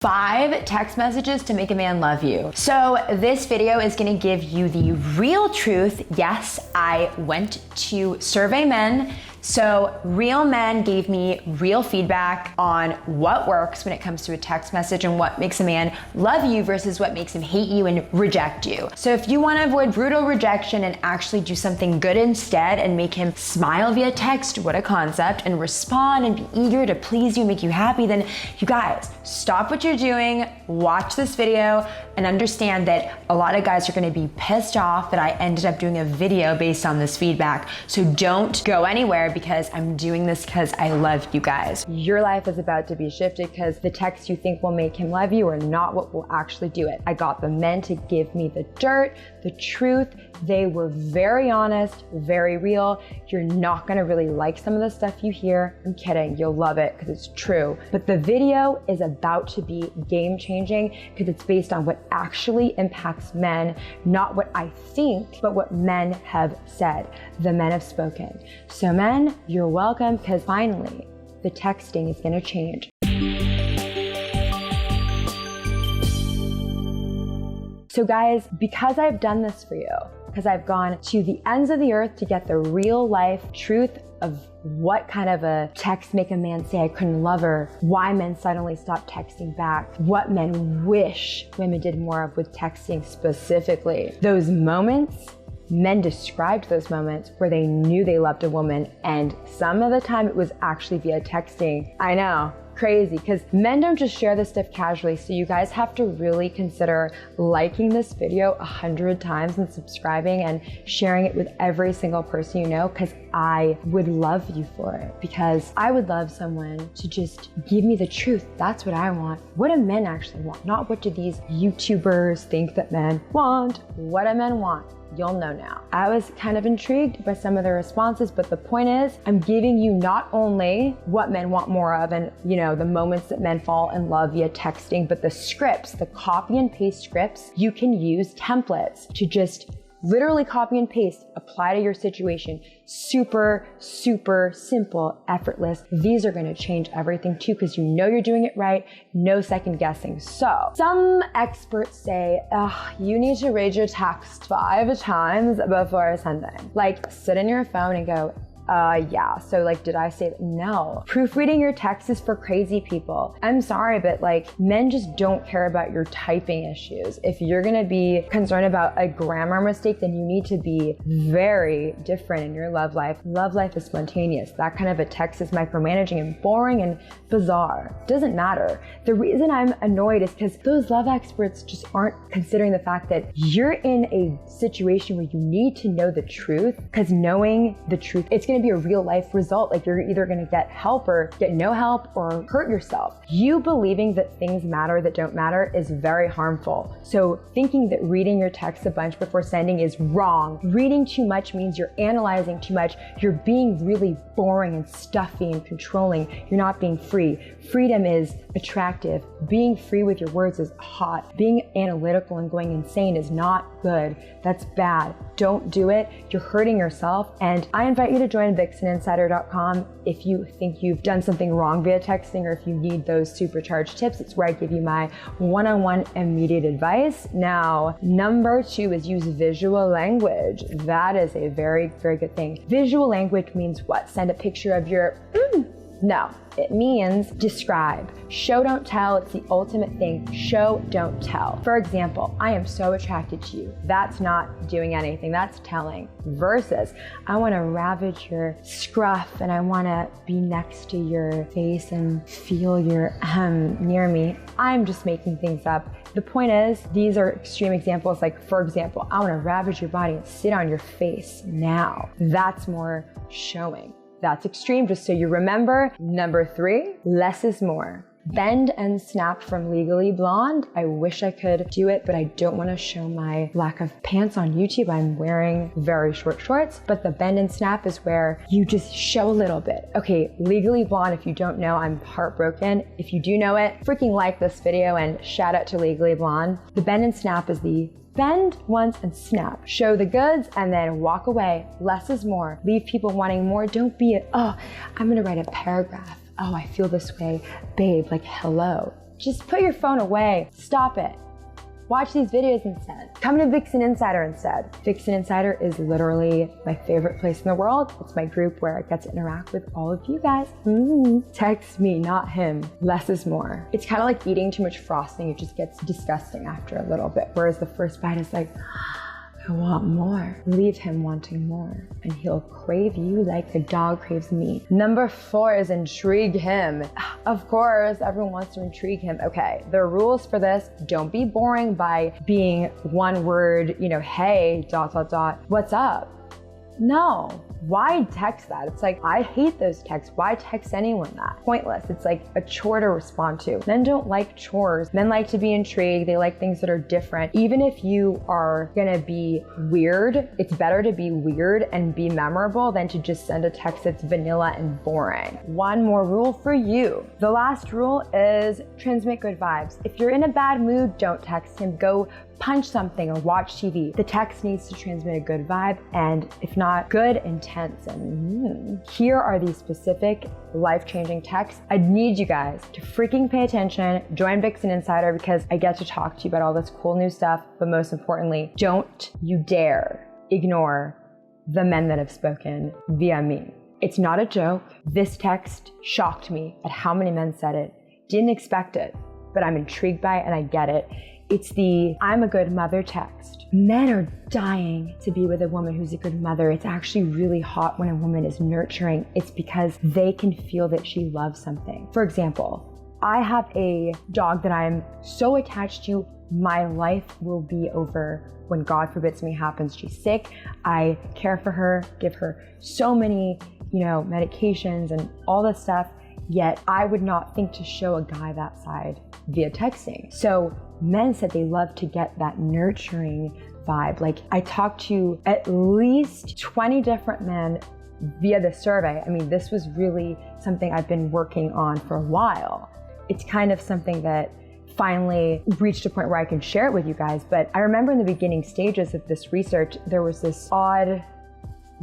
5 text messages to make a man love you. So this video is gonna give you the real truth. Yes, I went to survey men. So real men gave me real feedback on what works when it comes to a text message and what makes a man love you versus what makes him hate you and reject you. So if you wanna avoid brutal rejection and actually do something good instead and make him smile via text, what a concept, and respond and be eager to please you, make you happy, then you guys, stop what you're doing, watch this video, and understand that a lot of guys are gonna be pissed off that I ended up doing a video based on this feedback. So don't go anywhere, because I'm doing this because I love you guys. Your life is about to be shifted because the texts you think will make him love you are not what will actually do it. I got the men to give me the dirt, the truth. They were very honest, very real. You're not gonna really like some of the stuff you hear. I'm kidding, you'll love it because it's true. But the video is about to be game changing because it's based on what actually impacts men, not what I think, but what men have said. The men have spoken. So men, you're welcome because finally the texting is gonna change. So guys, because I've done this for you, because I've gone to the ends of the earth to get the real life truth of what kind of a text make a man say I couldn't love her, why men suddenly stop texting back, what men wish women did more of with texting specifically. Those moments, men described those moments where they knew they loved a woman, and some of the time it was actually via texting. I know, crazy, because men don't just share this stuff casually, so you guys have to really consider liking this video 100 times and subscribing and sharing it with every single person you know, because I would love you for it, because I would love someone to just give me the truth. That's what I want. What do men actually want? Not what do these YouTubers think that men want. What do men want? You'll know now. I was kind of intrigued by some of the responses, but the point is, I'm giving you not only what men want more of and, you know, the moments that men fall in love via texting, but the scripts, the copy and paste scripts. You can use templates to just literally copy and paste, apply to your situation. Super, super simple, effortless. These are gonna change everything too, because you know you're doing it right, no second guessing. So, some experts say, you need to read your text 5 times before sending. Like, sit in your phone and go, yeah, so like, did I say that? No. Proofreading your text is for crazy people. I'm sorry, but like, men just don't care about your typing issues. If you're gonna be concerned about a grammar mistake, then you need to be very different in your love life. Love life is spontaneous. That kind of a text is micromanaging and boring and bizarre. Doesn't matter. The reason I'm annoyed is because those love experts just aren't considering the fact that you're in a situation where you need to know the truth, because knowing the truth, it's gonna be a real life result. Like, you're either gonna get help or get no help or hurt yourself. You believing that things matter that don't matter is very harmful. So thinking that reading your text a bunch before sending is wrong. Reading too much means you're analyzing too much. You're being really boring and stuffy and controlling. You're not being free. Freedom is attractive. Being free with your words is hot. Being analytical and going insane is not good. That's bad. Don't do it. You're hurting yourself. And I invite you to join vixeninsider.com if you think you've done something wrong via texting, or if you need those supercharged tips. It's where I give you my one-on-one immediate advice. Now, number 2 is use visual language. That is a very, very good thing. Visual language means what? Send a picture of your, no. It means describe. Show, don't tell. It's the ultimate thing. Show, don't tell. For example, I am so attracted to you. That's not doing anything. That's telling. Versus, I want to ravage your scruff and I want to be next to your face and feel your near me. I'm just making things up. The point is, these are extreme examples. Like, for example, I want to ravage your body and sit on your face now. That's more showing. That's extreme, just so you remember. Number 3, less is more. Bend and snap from Legally Blonde. I wish I could do it, but I don't want to show my lack of pants on YouTube. I'm wearing very short shorts, but the bend and snap is where you just show a little bit. Okay, Legally Blonde, if you don't know, I'm heartbroken. If you do know it, freaking like this video and shout out to Legally Blonde. The bend and snap is the bend once and snap. Show the goods and then walk away. Less is more. Leave people wanting more. Don't be I'm gonna write a paragraph. Oh, I feel this way. Babe, like, hello. Just put your phone away. Stop it. Watch these videos instead. Come to Vixen Insider instead. Vixen Insider is literally my favorite place in the world. It's my group where I get to interact with all of you guys. Text me, not him. Less is more. It's kind of like eating too much frosting. It just gets disgusting after a little bit. Whereas the first bite is like, I want more. Leave him wanting more, and he'll crave you like a dog craves meat. Number 4 is intrigue him. Of course, everyone wants to intrigue him. Okay, the rules for this: don't be boring by being one word, hey, ... what's up? No. Why text that? It's like, I hate those texts. Why text anyone that? Pointless. It's like a chore to respond to. Men don't like chores. Men like to be intrigued. They like things that are different. Even if you are gonna be weird, it's better to be weird and be memorable than to just send a text that's vanilla and boring. One more rule for you. The last rule is transmit good vibes. If you're in a bad mood, don't text him. Go punch something or watch TV. The text needs to transmit a good vibe, and if not, good, intense. And here are these specific life-changing texts. I need you guys to freaking pay attention. Join Vixen Insider because I get to talk to you about all this cool new stuff, but most importantly, don't you dare ignore the men that have spoken via me. It's not a joke. This text shocked me at how many men said it. Didn't expect it, but I'm intrigued by it and I get it. It's the I'm a good mother text. Men are dying to be with a woman who's a good mother. It's actually really hot when a woman is nurturing. It's because they can feel that she loves something. For example, I have a dog that I'm so attached to, my life will be over when, God forbid, something happens. She's sick. I care for her, give her so many, medications and all this stuff. Yet I would not think to show a guy that side via texting. So men said they love to get that nurturing vibe. Like, I talked to at least 20 different men via the survey. I mean, this was really something I've been working on for a while. It's kind of something that finally reached a point where I can share it with you guys. But I remember in the beginning stages of this research, there was this odd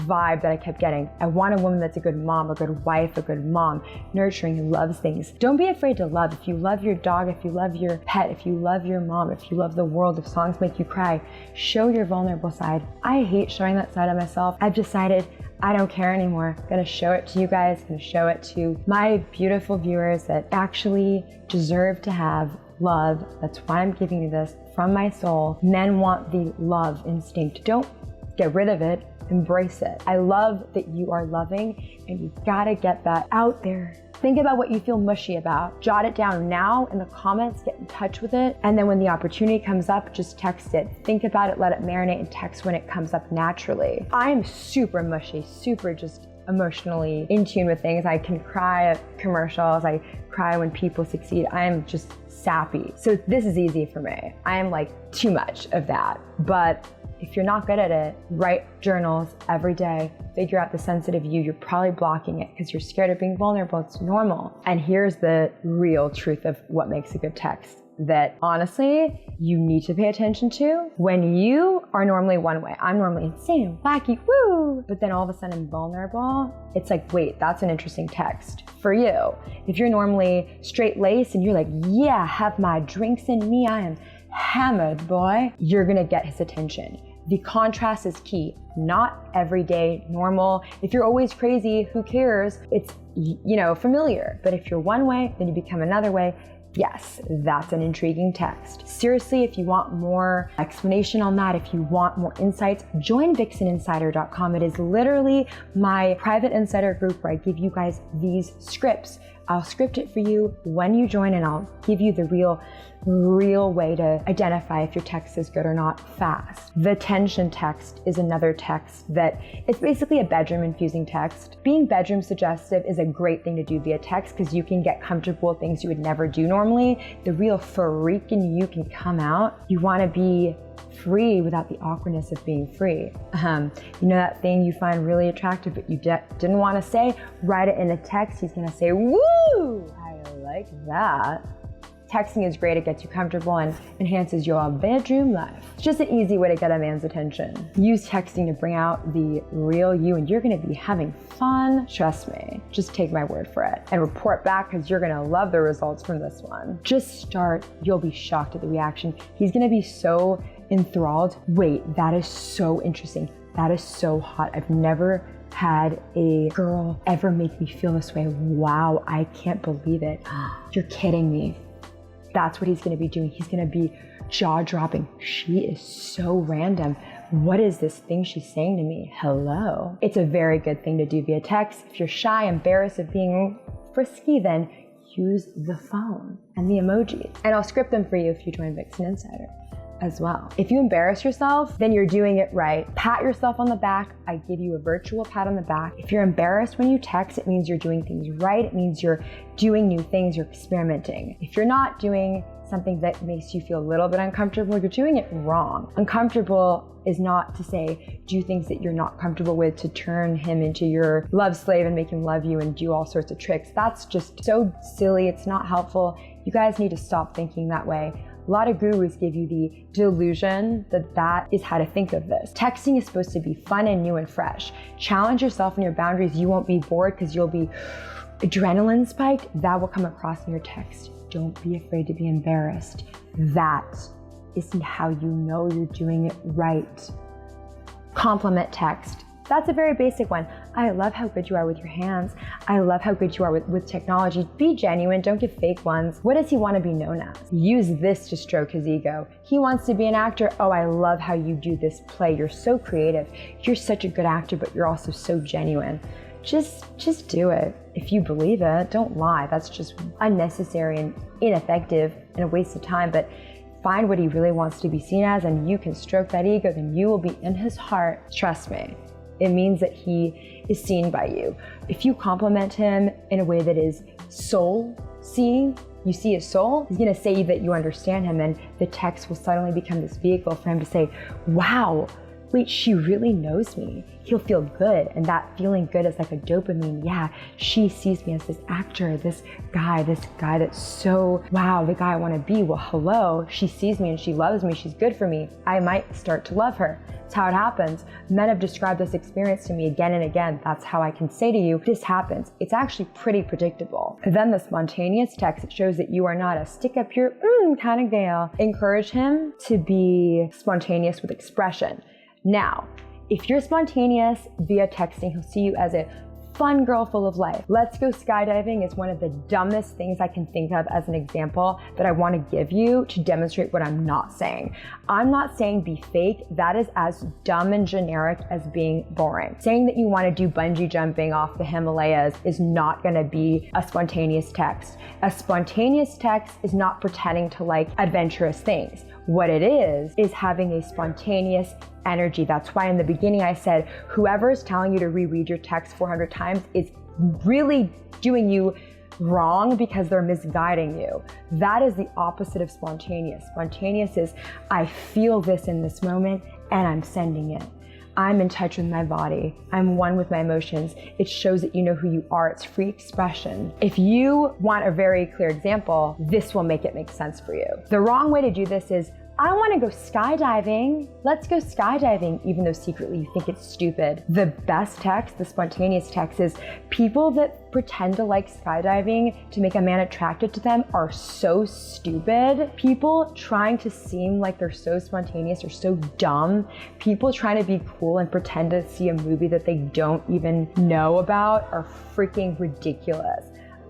vibe that I kept getting. I want a woman that's a good mom, a good wife, a good mom, nurturing, loves things. Don't be afraid to love. If you love your dog, if you love your pet, if you love your mom, if you love the world, if songs make you cry, show your vulnerable side. I hate showing that side of myself. I've decided I don't care anymore. I'm gonna show it to you guys, I'm gonna show it to my beautiful viewers that actually deserve to have love. That's why I'm giving you this from my soul. Men want the love instinct. Don't get rid of it. Embrace it. I love that you are loving, and you gotta get that out there. Think about what you feel mushy about. Jot it down now in the comments, get in touch with it. And then when the opportunity comes up, just text it. Think about it, let it marinate, and text when it comes up naturally. I am super mushy, super just emotionally in tune with things. I can cry at commercials. I cry when people succeed. I am just sappy. So this is easy for me. I am like too much of that. But if you're not good at it, write journals every day. Figure out the sensitive you. You're probably blocking it because you're scared of being vulnerable. It's normal. And here's the real truth of what makes a good text that honestly you need to pay attention to. When you are normally one way, I'm normally insane, wacky, woo, but then all of a sudden I'm vulnerable, it's like, wait, that's an interesting text for you. If you're normally straight-laced and you're like, yeah, have my drinks in me, I am hammered, boy, you're gonna get his attention. The contrast is key. Not everyday, normal. If you're always crazy, who cares? It's, familiar. But if you're one way, then you become another way. Yes, that's an intriguing text. Seriously, if you want more explanation on that, if you want more insights, join vixeninsider.com. It is literally my private insider group where I give you guys these scripts. I'll script it for you when you join, and I'll give you the real way to identify if your text is good or not fast. The tension text is another text that it's basically a bedroom infusing text. Being bedroom suggestive is a great thing to do via text because you can get comfortable with things you would never do normally. The real freak in you can come out. You want to be free without the awkwardness of being free. That thing you find really attractive but you didn't want to say, write it in a text. He's gonna say, woo, I like that. Texting is great, it gets you comfortable and enhances your bedroom life. It's just an easy way to get a man's attention. Use texting to bring out the real you and you're gonna be having fun. Trust me, just take my word for it. And report back because you're gonna love the results from this one. Just start, you'll be shocked at the reaction. He's gonna be so enthralled. Wait, that is so interesting. That is so hot. I've never had a girl ever make me feel this way. Wow, I can't believe it. You're kidding me. That's what he's gonna be doing. He's gonna be jaw-dropping. She is so random. What is this thing she's saying to me? Hello. It's a very good thing to do via text. If you're shy, embarrassed of being frisky, then use the phone and the emojis. And I'll script them for you if you join Vixen Insider as well. If you embarrass yourself, then you're doing it right. Pat yourself on the back. I give you a virtual pat on the back. If you're embarrassed when you text, it means you're doing things right. It means you're doing new things, you're experimenting. If you're not doing something that makes you feel a little bit uncomfortable, you're doing it wrong. Uncomfortable is not to say do things that you're not comfortable with to turn him into your love slave and make him love you and do all sorts of tricks. That's just so silly. It's not helpful. You guys need to stop thinking that way. A lot of gurus give you the delusion that that is how to think of this. Texting is supposed to be fun and new and fresh. Challenge yourself and your boundaries. You won't be bored because you'll be adrenaline spiked. That will come across in your text. Don't be afraid to be embarrassed. That is how you know you're doing it right. Compliment text. That's a very basic one. I love how good you are with your hands. I love how good you are with technology. Be genuine, don't give fake ones. What does he want to be known as? Use this to stroke his ego. He wants to be an actor. Oh, I love how you do this play. You're so creative. You're such a good actor, but you're also so genuine. Just do it. If you believe it, don't lie. That's just unnecessary and ineffective and a waste of time. But find what he really wants to be seen as and you can stroke that ego, then you will be in his heart. Trust me. It means that he is seen by you. If you compliment him in a way that is soul seeing, you see his soul, he's gonna say that you understand him and the text will suddenly become this vehicle for him to say, wow, wait, she really knows me. He'll feel good, and that feeling good is like a dopamine. Yeah, she sees me as this actor, this guy that's so, wow, the guy I wanna be. Well, hello, she sees me and she loves me, she's good for me. I might start to love her. That's how it happens. Men have described this experience to me again and again. That's how I can say to you, this happens. It's actually pretty predictable. Then the spontaneous text, it shows that you are not a stick up your kind of gal. Encourage him to be spontaneous with expression. Now, if you're spontaneous via texting, he'll see you as a fun girl full of life. Let's go skydiving is one of the dumbest things I can think of as an example that I want to give you to demonstrate what I'm not saying. I'm not saying be fake. That is as dumb and generic as being boring. Saying that you want to do bungee jumping off the Himalayas is not going to be a spontaneous text. A spontaneous text is not pretending to like adventurous things. What it is having a spontaneous energy. That's why in the beginning I said, whoever is telling you to reread your text 400 times is really doing you wrong because they're misguiding you. That is the opposite of spontaneous. Spontaneous is, I feel this in this moment and I'm sending it. I'm in touch with my body. I'm one with my emotions. It shows that you know who you are. It's free expression. If you want a very clear example, this will make it make sense for you. The wrong way to do this is, I want to go skydiving. Let's go skydiving, even though secretly you think it's stupid. The best text, the spontaneous text, is people that pretend to like skydiving to make a man attracted to them are so stupid. People trying to seem like they're so spontaneous are so dumb. People trying to be cool and pretend to see a movie that they don't even know about are freaking ridiculous.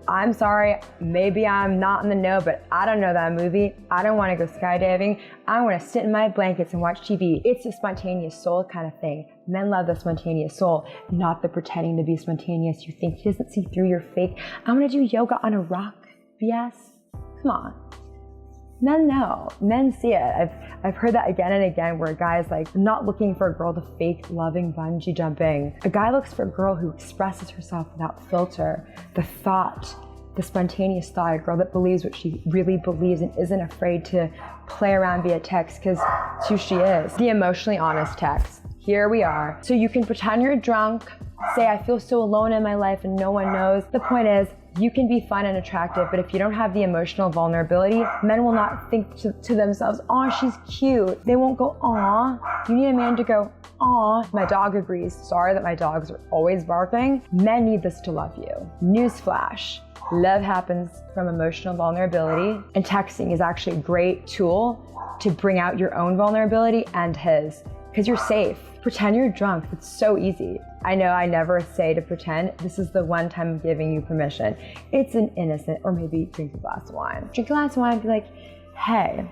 I'm sorry, maybe I'm not in the know, but I don't know that movie. I don't want to go skydiving. I want to sit in my blankets and watch TV. It's a spontaneous soul kind of thing. Men love the spontaneous soul, not the pretending to be spontaneous. You think he doesn't see through your fake, I'm going to do yoga on a rock BS? Come on. Men know. Men see it. I've heard that again and again where a guy is like, I'm not looking for a girl to fake loving bungee jumping. A guy looks for a girl who expresses herself without filter. The thought, the spontaneous thought, a girl that believes what she really believes and isn't afraid to play around via text because it's who she is. The emotionally honest text. Here we are. So you can pretend you're drunk, say I feel so alone in my life and no one knows. The point is, You can be fun and attractive, but if you don't have the emotional vulnerability, men will not think to themselves, "Aw, she's cute." They won't go, "Aw." You need a man to go, "Aw." My dog agrees. Sorry that my dogs are always barking. Men need this to love you. Newsflash. Love happens from emotional vulnerability, and texting is actually a great tool to bring out your own vulnerability and his, because you're safe. Pretend you're drunk. It's so easy. I know I never say to pretend. This is the one time I'm giving you permission. It's an innocent, or maybe drink a glass of wine. Drink a glass of wine and be like, "Hey,"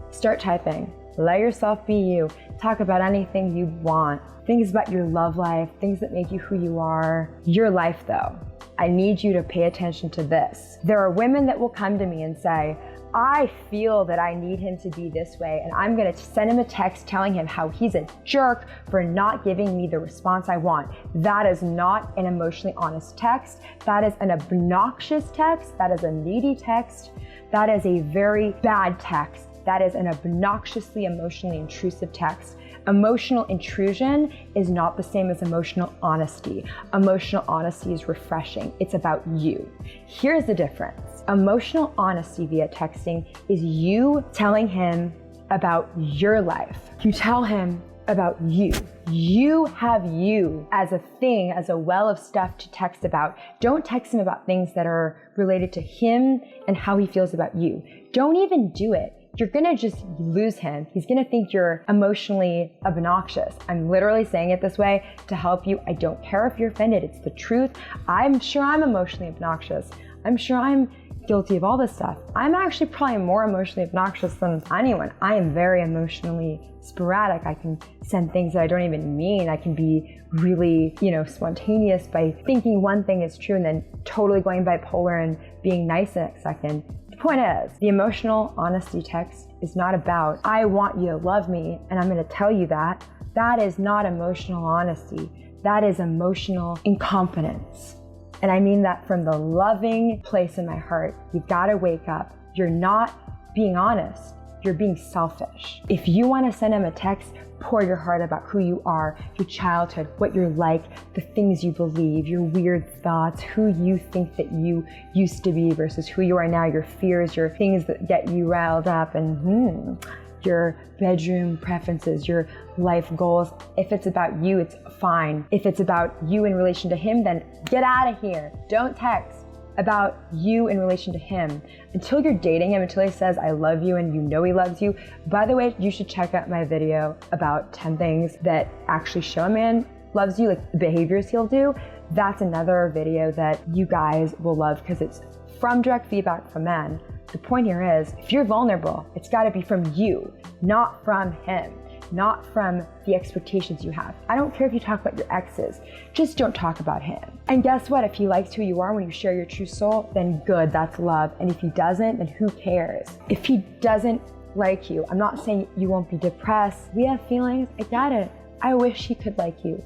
start typing. Let yourself be you. Talk about anything you want. Things about your love life, things that make you who you are. Your life though. I need you to pay attention to this. There are women that will come to me and say, "I feel that I need him to be this way, and I'm gonna send him a text telling him how he's a jerk for not giving me the response I want." That is not an emotionally honest text. That is an obnoxious text. That is a needy text. That is a very bad text. That is an obnoxiously emotionally intrusive text. Emotional intrusion is not the same as emotional honesty. Emotional honesty is refreshing. It's about you. Here's the difference. Emotional honesty via texting is you telling him about your life. You tell him about you. You have you as a thing, as a well of stuff to text about. Don't text him about things that are related to him and how he feels about you. Don't even do it. You're gonna just lose him. He's gonna think you're emotionally obnoxious. I'm literally saying it this way to help you. I don't care if you're offended. It's the truth. I'm sure I'm emotionally obnoxious. I'm sure I'm guilty of all this stuff. I'm actually probably more emotionally obnoxious than anyone. I am very emotionally sporadic. I can send things that I don't even mean. I can be really, spontaneous by thinking one thing is true and then totally going bipolar and being nice the next second. Point is, the emotional honesty text is not about, "I want you to love me and I'm gonna tell you that." That is not emotional honesty. That is emotional incompetence. And I mean that from the loving place in my heart. You've gotta wake up. You're not being honest. You're being selfish. If you wanna send him a text, pour your heart about who you are, your childhood, what you're like, the things you believe, your weird thoughts, who you think that you used to be versus who you are now, your fears, your things that get you riled up, and your bedroom preferences, your life goals. If it's about you, it's fine. If it's about you in relation to him, then get out of here. Don't text about you in relation to him. Until you're dating him, until he says, "I love you," and you know he loves you. By the way, you should check out my video about 10 things that actually show a man loves you, like the behaviors he'll do. That's another video that you guys will love because it's from direct feedback from men. The point here is, if you're vulnerable, it's gotta be from you, not from him. Not from the expectations you have. I don't care if you talk about your exes, just don't talk about him. And guess what? If he likes who you are when you share your true soul, then good, that's love. And if he doesn't, then who cares? If he doesn't like you, I'm not saying you won't be depressed. We have feelings, I get it. I wish he could like you.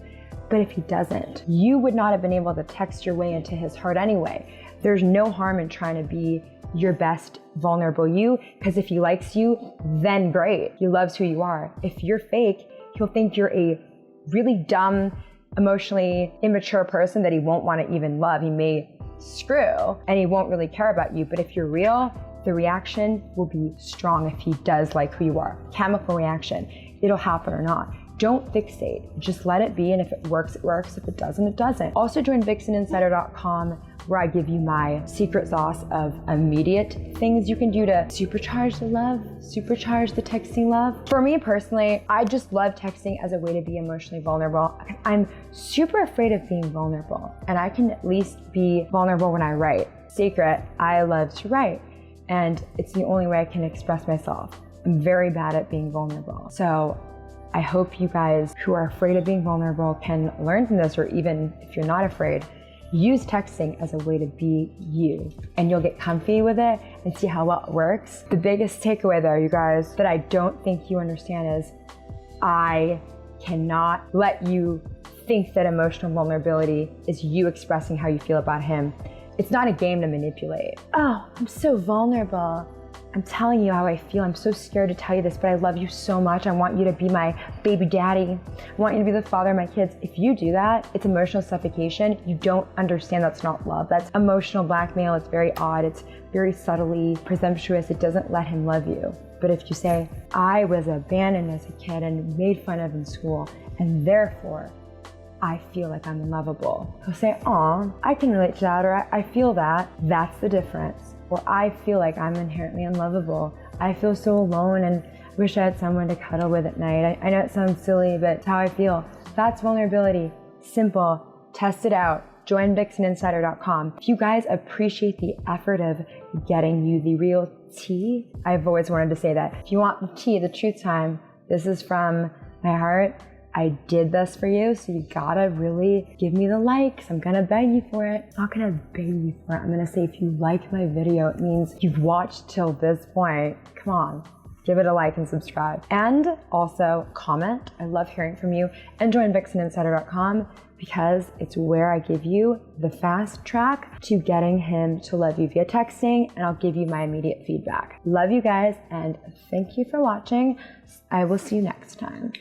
But if he doesn't, you would not have been able to text your way into his heart anyway. There's no harm in trying to be your best vulnerable you, because if he likes you, then great. He loves who you are. If you're fake, he'll think you're a really dumb, emotionally immature person that he won't want to even love. He may screw and he won't really care about you. But if you're real, the reaction will be strong if he does like who you are. Chemical reaction. It'll happen or not. Don't fixate. Just let it be, and if it works, it works. If it doesn't, it doesn't. Also join VixenInsider.com, where I give you my secret sauce of immediate things you can do to supercharge the love, supercharge the texting love. For me personally, I just love texting as a way to be emotionally vulnerable. I'm super afraid of being vulnerable, and I can at least be vulnerable when I write. Secret, I love to write, and it's the only way I can express myself. I'm very bad at being vulnerable. So I hope you guys who are afraid of being vulnerable can learn from this, or even if you're not afraid, use texting as a way to be you, and you'll get comfy with it and see how well it works. The biggest takeaway though, you guys, that I don't think you understand is I cannot let you think that emotional vulnerability is you expressing how you feel about him. It's not a game to manipulate. "Oh, I'm so vulnerable. I'm telling you how I feel. I'm so scared to tell you this, but I love you so much. I want you to be my baby daddy. I want you to be the father of my kids. If you do that, it's emotional suffocation. You don't understand that's not love. That's emotional blackmail. It's very odd. It's very subtly presumptuous. It doesn't let him love you. But if you say, I was abandoned as a kid and made fun of in school, and therefore I feel like I'm unlovable, he'll say, aw, I can relate to that, or I feel that. That's the difference. Or I feel like I'm inherently unlovable. I feel so alone and wish I had someone to cuddle with at night. I know it sounds silly, but it's how I feel. That's vulnerability. Simple. Test it out. Join VixenInsider.com. If you guys appreciate the effort of getting you the real tea, I've always wanted to say that. If you want the tea, the truth time, this is from my heart. I did this for you, so you gotta really give me the likes. I'm gonna beg you for it. I'm not gonna beg you for it. I'm gonna say if you like my video, it means you've watched till this point. Come on, give it a like and subscribe. And also comment. I love hearing from you. And join VixenInsider.com because it's where I give you the fast track to getting him to love you via texting, and I'll give you my immediate feedback. Love you guys, and thank you for watching. I will see you next time.